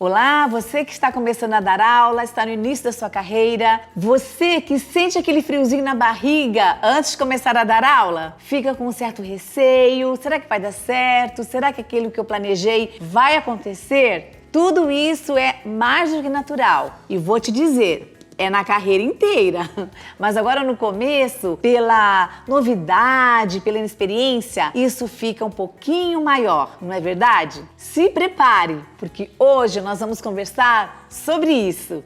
Olá, você que está começando a dar aula, está no início da sua carreira, você que sente aquele friozinho na barriga antes de começar a dar aula, fica com um certo receio, será que vai dar certo? Será que aquilo que eu planejei vai acontecer? Tudo isso é mais do que natural e vou te dizer, é na carreira inteira. Mas agora no começo, pela novidade, pela inexperiência, isso fica um pouquinho maior, não é verdade? Se prepare, porque hoje nós vamos conversar sobre isso.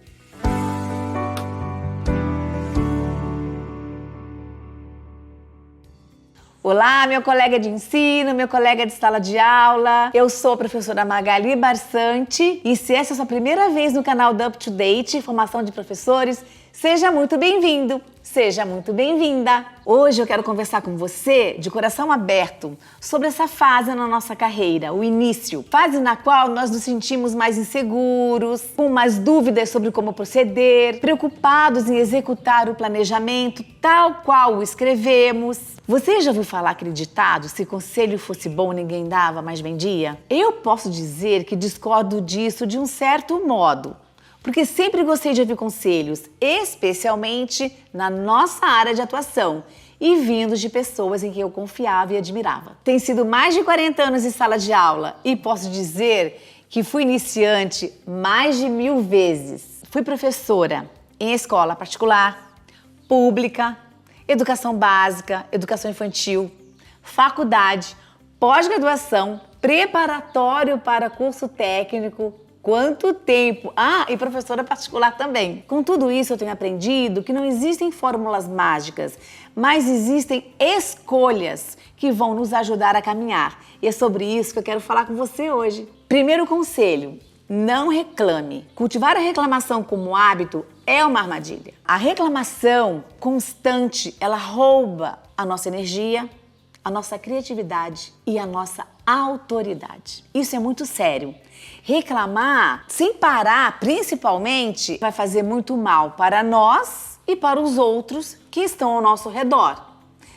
Olá, meu colega de ensino, meu colega de sala de aula. Eu sou a professora Magali Barsante e se essa é a sua primeira vez no canal da Up to Date, Formação de Professores, seja muito bem-vindo, seja muito bem-vinda. Hoje eu quero conversar com você de coração aberto sobre essa fase na nossa carreira, o início. Fase na qual nós nos sentimos mais inseguros, com mais dúvidas sobre como proceder, preocupados em executar o planejamento tal qual o escrevemos. Você já ouviu falar aquele ditado, se conselho fosse bom ninguém dava, mas vendia? Eu posso dizer que discordo disso de um certo modo. Porque sempre gostei de ouvir conselhos, especialmente na nossa área de atuação e vindos de pessoas em quem eu confiava e admirava. Tem sido mais de 40 anos em sala de aula e posso dizer que fui iniciante mais de 1000 vezes. Fui professora em escola particular, pública, educação básica, educação infantil, faculdade, pós-graduação, preparatório para curso técnico. Quanto tempo! Ah, e professora particular também. Com tudo isso eu tenho aprendido que não existem fórmulas mágicas, mas existem escolhas que vão nos ajudar a caminhar. E é sobre isso que eu quero falar com você hoje. Primeiro conselho, não reclame. Cultivar a reclamação como hábito é uma armadilha. A reclamação constante, ela rouba a nossa energia, a nossa criatividade e a nossa autoridade. Isso é muito sério. Reclamar sem parar, principalmente, vai fazer muito mal para nós e para os outros que estão ao nosso redor.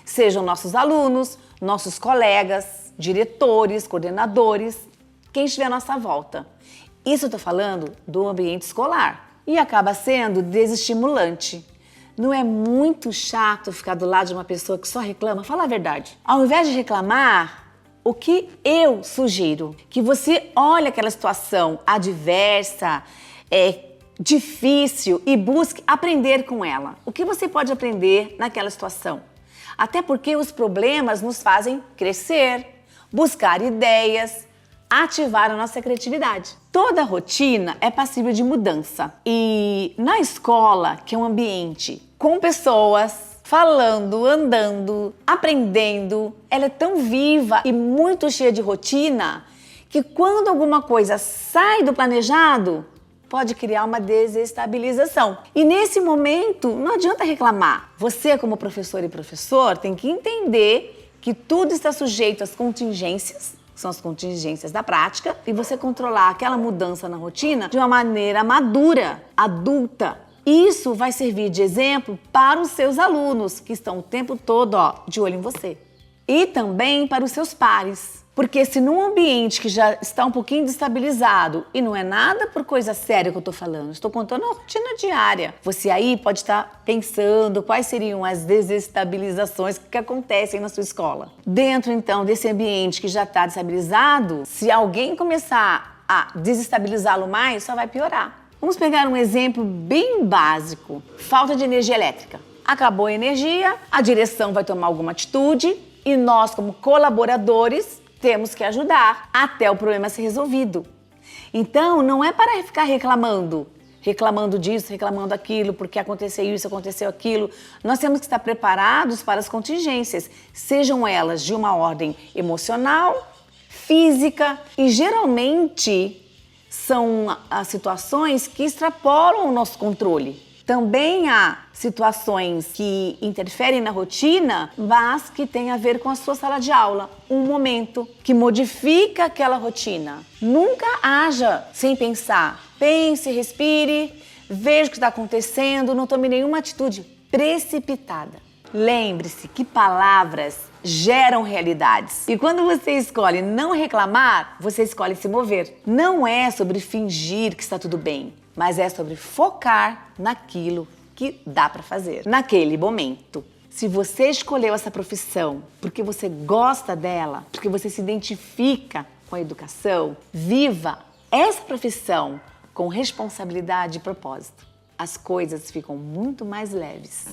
Sejam nossos alunos, nossos colegas, diretores, coordenadores, quem estiver à nossa volta. Isso eu estou falando do ambiente escolar e acaba sendo desestimulante. Não é muito chato ficar do lado de uma pessoa que só reclama? Fala a verdade. Ao invés de reclamar, o que eu sugiro? Que você olhe aquela situação adversa, difícil e busque aprender com ela. O que você pode aprender naquela situação? Até porque os problemas nos fazem crescer, buscar ideias, ativar a nossa criatividade. Toda rotina é passível de mudança. E na escola, que é um ambiente com pessoas falando, andando, aprendendo, ela é tão viva e muito cheia de rotina que quando alguma coisa sai do planejado, pode criar uma desestabilização. E nesse momento, não adianta reclamar. Você, como professor e professor, tem que entender que tudo está sujeito às contingências, são as contingências da prática, e você controlar aquela mudança na rotina de uma maneira madura, adulta. Isso vai servir de exemplo para os seus alunos, que estão o tempo todo de olho em você. E também para os seus pares. Porque se num ambiente que já está um pouquinho destabilizado, e não é nada por coisa séria que eu estou falando, estou contando a rotina diária. Você aí pode estar pensando quais seriam as desestabilizações que acontecem na sua escola. Dentro, então, desse ambiente que já está destabilizado, se alguém começar a desestabilizá-lo mais, só vai piorar. Vamos pegar um exemplo bem básico. Falta de energia elétrica. Acabou a energia, a direção vai tomar alguma atitude e nós, como colaboradores, temos que ajudar até o problema ser resolvido. Então, não é para ficar reclamando disso, reclamando aquilo, porque aconteceu isso, aconteceu aquilo. Nós temos que estar preparados para as contingências, sejam elas de uma ordem emocional, física e geralmente são as situações que extrapolam o nosso controle. Também há situações que interferem na rotina, mas que têm a ver com a sua sala de aula. Um momento que modifica aquela rotina. Nunca haja sem pensar. Pense, respire, veja o que está acontecendo, não tome nenhuma atitude precipitada. Lembre-se que palavras geram realidades. E quando você escolhe não reclamar, você escolhe se mover. Não é sobre fingir que está tudo bem, mas é sobre focar naquilo que dá para fazer naquele momento. Se você escolheu essa profissão porque você gosta dela, porque você se identifica com a educação, viva essa profissão com responsabilidade e propósito. As coisas ficam muito mais leves.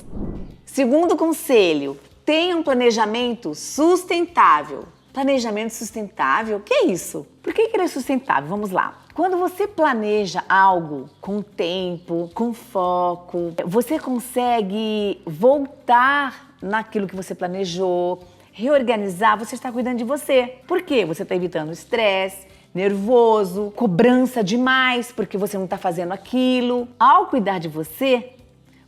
Segundo conselho, tenha um planejamento sustentável. Planejamento sustentável? O que é isso? Por que ele é sustentável? Vamos lá. Quando você planeja algo com tempo, com foco, você consegue voltar naquilo que você planejou, reorganizar, você está cuidando de você. Por quê? Você está evitando estresse, nervoso, cobrança demais porque você não está fazendo aquilo. Ao cuidar de você,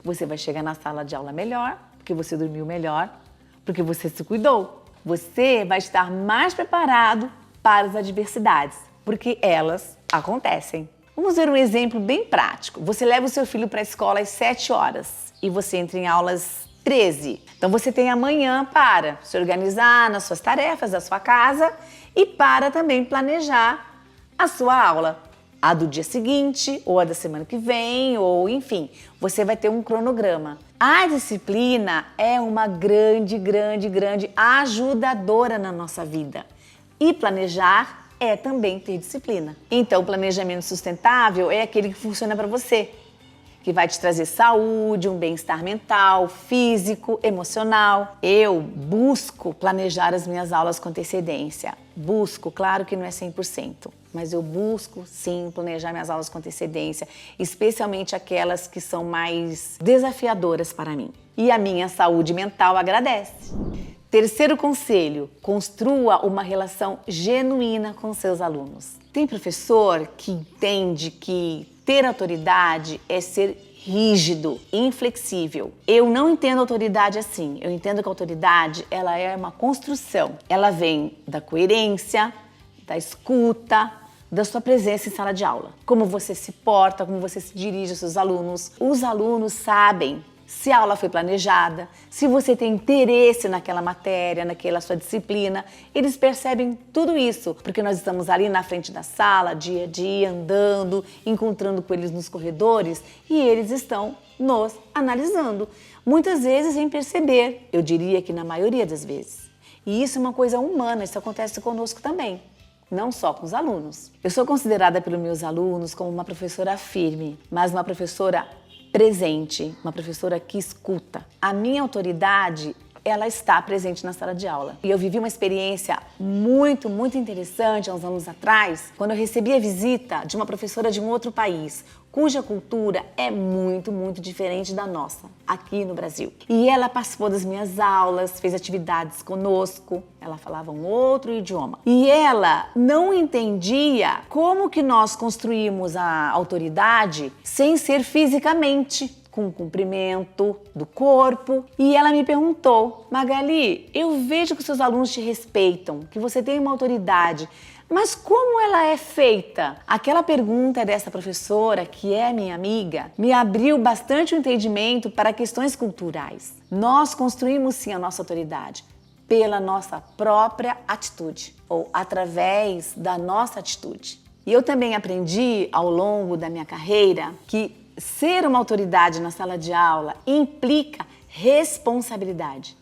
você vai chegar na sala de aula melhor, porque você dormiu melhor, porque você se cuidou. Você vai estar mais preparado para as adversidades, porque elas acontecem. Vamos ver um exemplo bem prático. Você leva o seu filho para a escola às 7 horas e você entra em aulas 13. Então você tem amanhã para se organizar nas suas tarefas da sua casa e para também planejar a sua aula. A do dia seguinte, ou a da semana que vem, ou enfim, você vai ter um cronograma. A disciplina é uma grande ajudadora na nossa vida. E planejar é também ter disciplina. Então, o planejamento sustentável é aquele que funciona para você, que vai te trazer saúde, um bem-estar mental, físico, emocional. Eu busco planejar as minhas aulas com antecedência. Busco, claro que não é 100%, mas eu busco sim planejar minhas aulas com antecedência, especialmente aquelas que são mais desafiadoras para mim. E a minha saúde mental agradece. Terceiro conselho, construa uma relação genuína com seus alunos. Tem professor que entende que ter autoridade é ser rígido, inflexível. Eu não entendo autoridade assim. Eu entendo que a autoridade, ela é uma construção. Ela vem da coerência, da escuta, da sua presença em sala de aula. Como você se porta, como você se dirige aos seus alunos. Os alunos sabem se a aula foi planejada, se você tem interesse naquela matéria, naquela sua disciplina. Eles percebem tudo isso, porque nós estamos ali na frente da sala, dia a dia, andando, encontrando com eles nos corredores e eles estão nos analisando. Muitas vezes sem perceber, eu diria que na maioria das vezes. E isso é uma coisa humana, isso acontece conosco também. Não só com os alunos. Eu sou considerada pelos meus alunos como uma professora firme, mas uma professora presente, uma professora que escuta. A minha autoridade, ela está presente na sala de aula. E eu vivi uma experiência muito interessante há uns anos atrás, quando eu recebi a visita de uma professora de um outro país, cuja cultura é muito diferente da nossa, aqui no Brasil. E ela participou das minhas aulas, fez atividades conosco, ela falava um outro idioma. E ela não entendia como que nós construímos a autoridade sem ser fisicamente, com o cumprimento do corpo. E ela me perguntou: Magali, eu vejo que seus alunos te respeitam, que você tem uma autoridade, mas como ela é feita? Aquela pergunta dessa professora, que é minha amiga, me abriu bastante o entendimento para questões culturais. Nós construímos sim a nossa autoridade pela nossa própria atitude, ou através da nossa atitude. E eu também aprendi ao longo da minha carreira que ser uma autoridade na sala de aula implica responsabilidade.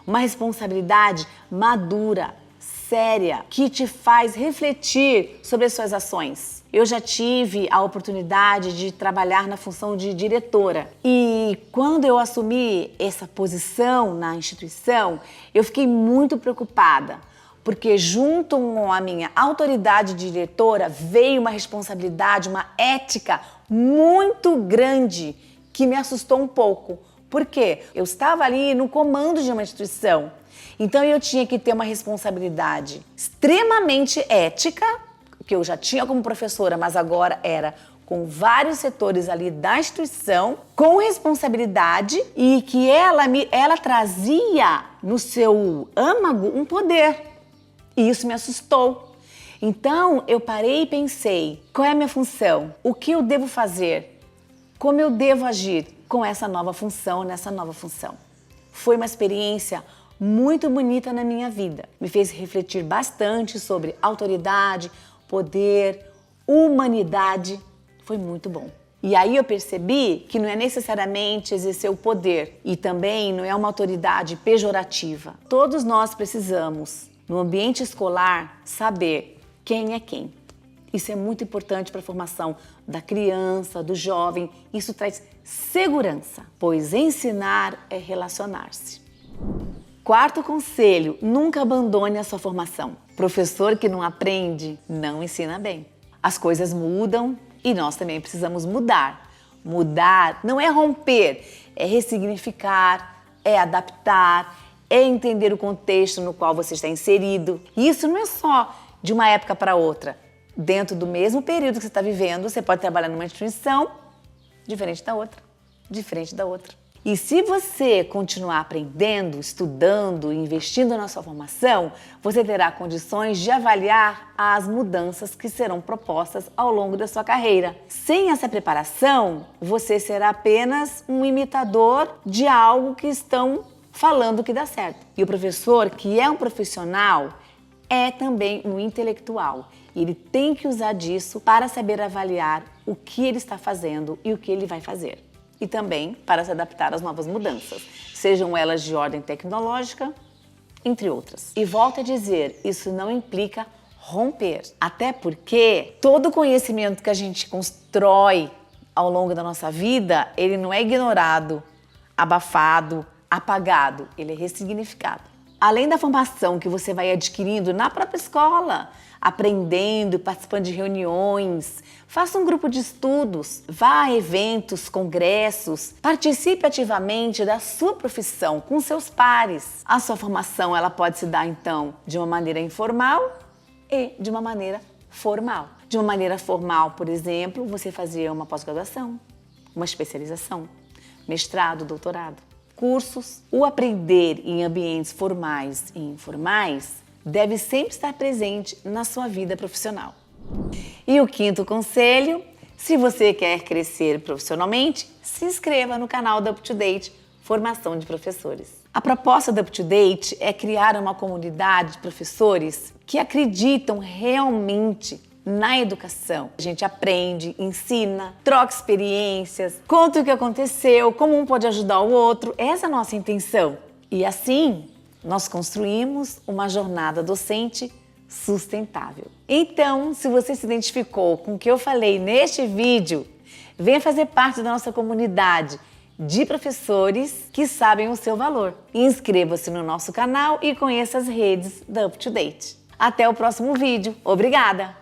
Uma responsabilidade madura, séria, que te faz refletir sobre as suas ações. Eu já tive a oportunidade de trabalhar na função de diretora e quando eu assumi essa posição na instituição, eu fiquei muito preocupada, porque junto com a minha autoridade de diretora veio uma responsabilidade, uma ética muito grande que me assustou um pouco. Por quê? Eu estava ali no comando de uma instituição, então eu tinha que ter uma responsabilidade extremamente ética, que eu já tinha como professora, mas agora era com vários setores ali da instituição, com responsabilidade e que ela trazia no seu âmago um poder. E isso me assustou. Então, eu parei e pensei, qual é a minha função? O que eu devo fazer? Como eu devo agir com essa nova função, nessa nova função? Foi uma experiência muito bonita na minha vida. Me fez refletir bastante sobre autoridade, poder, humanidade. Foi muito bom. E aí eu percebi que não é necessariamente exercer o poder e também não é uma autoridade pejorativa. Todos nós precisamos, no ambiente escolar, saber quem é quem. Isso é muito importante para a formação da criança, do jovem. Isso traz segurança, pois ensinar é relacionar-se. Quarto conselho, nunca abandone a sua formação. Professor que não aprende, não ensina bem. As coisas mudam e nós também precisamos mudar. Mudar não é romper, é ressignificar, é adaptar, é entender o contexto no qual você está inserido. E isso não é só de uma época para outra. Dentro do mesmo período que você está vivendo, você pode trabalhar numa instituição diferente da outra, diferente da outra. E se você continuar aprendendo, estudando, investindo na sua formação, você terá condições de avaliar as mudanças que serão propostas ao longo da sua carreira. Sem essa preparação, você será apenas um imitador de algo que estão falando que dá certo. E o professor, que é um profissional, é também um intelectual. E ele tem que usar disso para saber avaliar o que ele está fazendo e o que ele vai fazer. E também para se adaptar às novas mudanças, sejam elas de ordem tecnológica, entre outras. E volto a dizer, isso não implica romper. Até porque todo conhecimento que a gente constrói ao longo da nossa vida, ele não é ignorado, abafado, apagado, ele é ressignificado. Além da formação que você vai adquirindo na própria escola, aprendendo, participando de reuniões, faça um grupo de estudos, vá a eventos, congressos, participe ativamente da sua profissão com seus pares. A sua formação ela pode se dar então de uma maneira informal e de uma maneira formal. De uma maneira formal, por exemplo, você fazia uma pós-graduação, uma especialização, mestrado, doutorado, cursos. O aprender em ambientes formais e informais deve sempre estar presente na sua vida profissional. E o quinto conselho, se você quer crescer profissionalmente, se inscreva no canal da UpToDate Formação de Professores. A proposta da UpToDate é criar uma comunidade de professores que acreditam realmente na educação. A gente aprende, ensina, troca experiências, conta o que aconteceu, como um pode ajudar o outro. Essa é a nossa intenção. E assim, nós construímos uma jornada docente sustentável. Então, se você se identificou com o que eu falei neste vídeo, venha fazer parte da nossa comunidade de professores que sabem o seu valor. Inscreva-se no nosso canal e conheça as redes da UpToDate. Até o próximo vídeo. Obrigada!